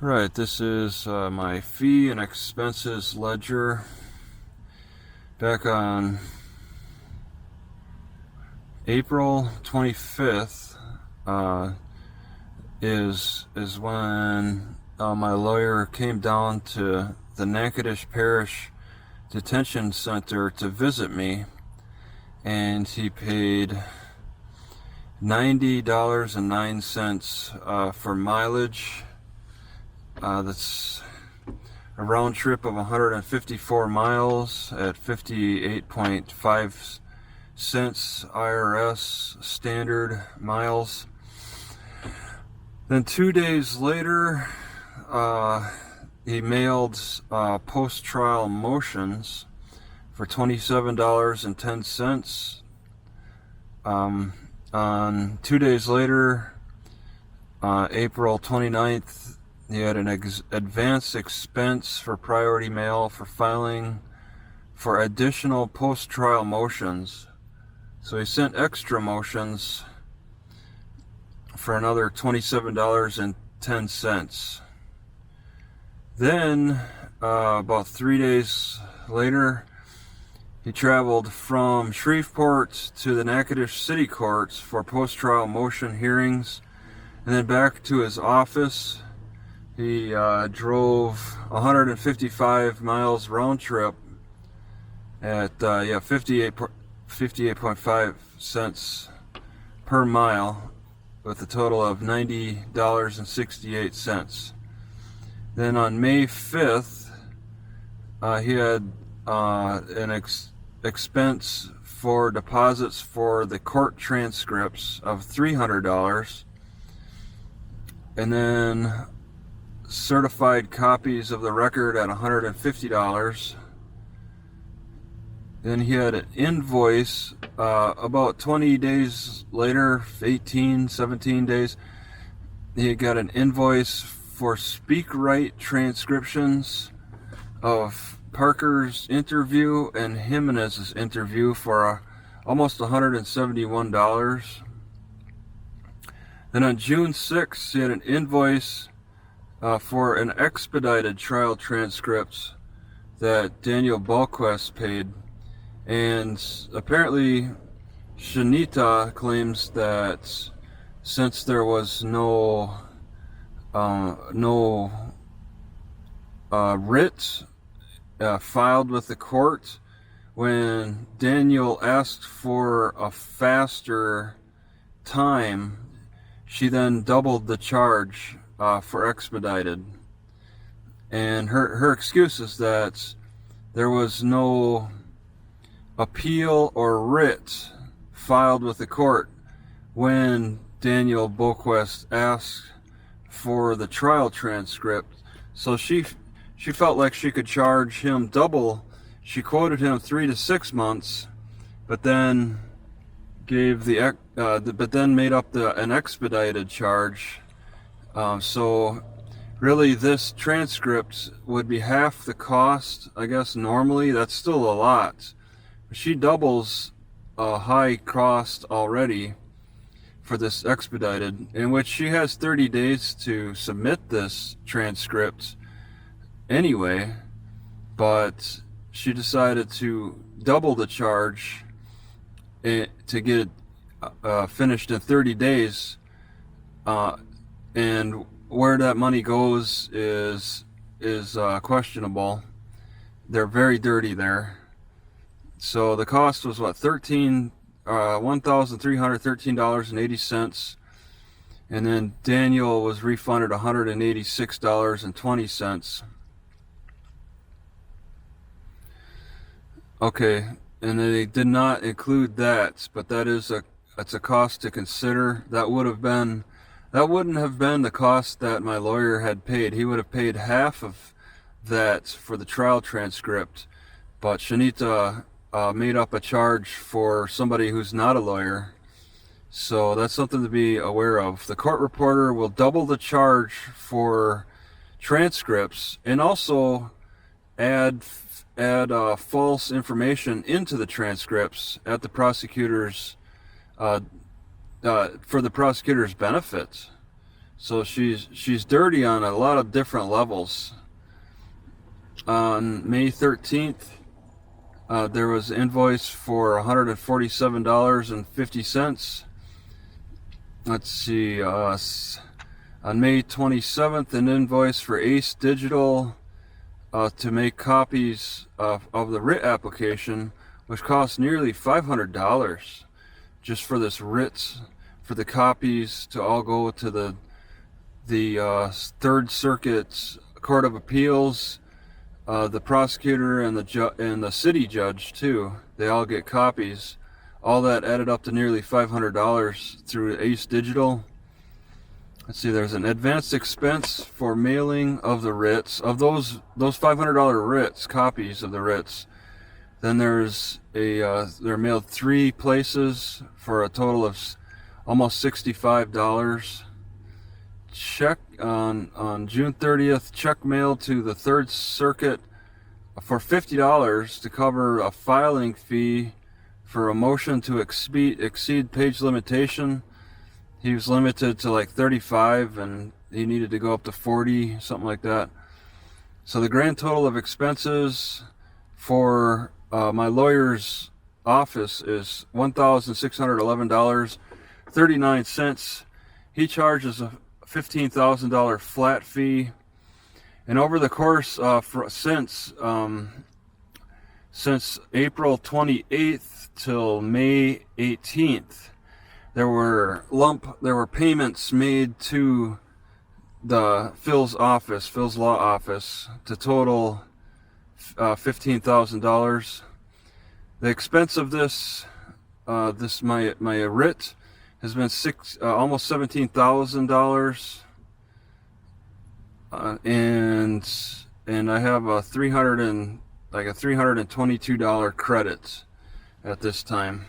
Right, this is my fee and expenses ledger. Back on April 25th is when my lawyer came down to the Natchitoches Parish Detention Center to visit me, and he paid $90.09 for mileage. That's a round trip of 154 miles at 58.5 cents IRS standard miles. Then 2 days later, he mailed post-trial motions for $27.10. On 2 days later, April 29th, he had an advance expense for priority mail for filing for additional post-trial motions. So he sent extra motions for another $27.10. Then, about 3 days later, he traveled from Shreveport to the Natchitoches City Courts for post-trial motion hearings, and then back to his office. He drove 155 miles round trip at 58.5 cents per mile, with a total of $90.68. Then on May 5th, he had an expense for deposits for the court transcripts of $300, and then certified copies of the record at $150. Then he had an invoice about 20 days later, 17 days, he got an invoice for speak right transcriptions of Parker's interview and Jimenez's interview for almost $171. Then on June 6th, he had an invoice for an expedited trial transcript that Daniel Balquest paid. And apparently Shanita claims that since there was no writ filed with the court, when Daniel asked for a faster time, she then doubled the charge for expedited. And her excuse is that there was no appeal or writ filed with the court when Daniel Balquest asked for the trial transcript. So she felt like she could charge him double. She quoted him 3 to 6 months, but then made up an expedited charge. So really, this transcript would be half the cost, I guess. Normally, that's still a lot. She doubles a high cost already for this expedited, in which she has 30 days to submit this transcript anyway, but she decided to double the charge to get it finished in 30 days. And where that money goes is questionable. They're very dirty there. So the cost was what, $1,313.80, and then Daniel was refunded $186.20. Okay, and they did not include that, but that's a cost to consider. That wouldn't have been the cost that my lawyer had paid. He would have paid half of that for the trial transcript, but Shanita made up a charge for somebody who's not a lawyer. So that's something to be aware of. The court reporter will double the charge for transcripts and also add false information into the transcripts at the prosecutor's for the prosecutor's benefit. So she's dirty on a lot of different levels. On May 13th, there was an invoice for $147.50. Let's see, on May 27th, an invoice for Ace Digital to make copies of the writ application, which cost nearly $500 just for this writ, for the copies to all go to the Third Circuit Court of Appeals, the prosecutor and the city judge too. They all get copies. All that added up to nearly $500 through Ace Digital. Let's see, there's an advanced expense for mailing of the writs, of those $500 writs, copies of the writs. Then there's they're mailed 3 places for a total of almost $65. Check on June 30th, check mailed to the Third Circuit for $50 to cover a filing fee for a motion to exceed page limitation. He was limited to like 35 and he needed to go up to 40, something like that. So the grand total of expenses for my lawyer's office is $1,611.39. He charges a $15,000 flat fee, and over the course since April 28th till May 18th, there were payments made to the Phil's law office, to total $15,000. The expense of this my writ has been almost $17,000, and I have a $322 credit at this time.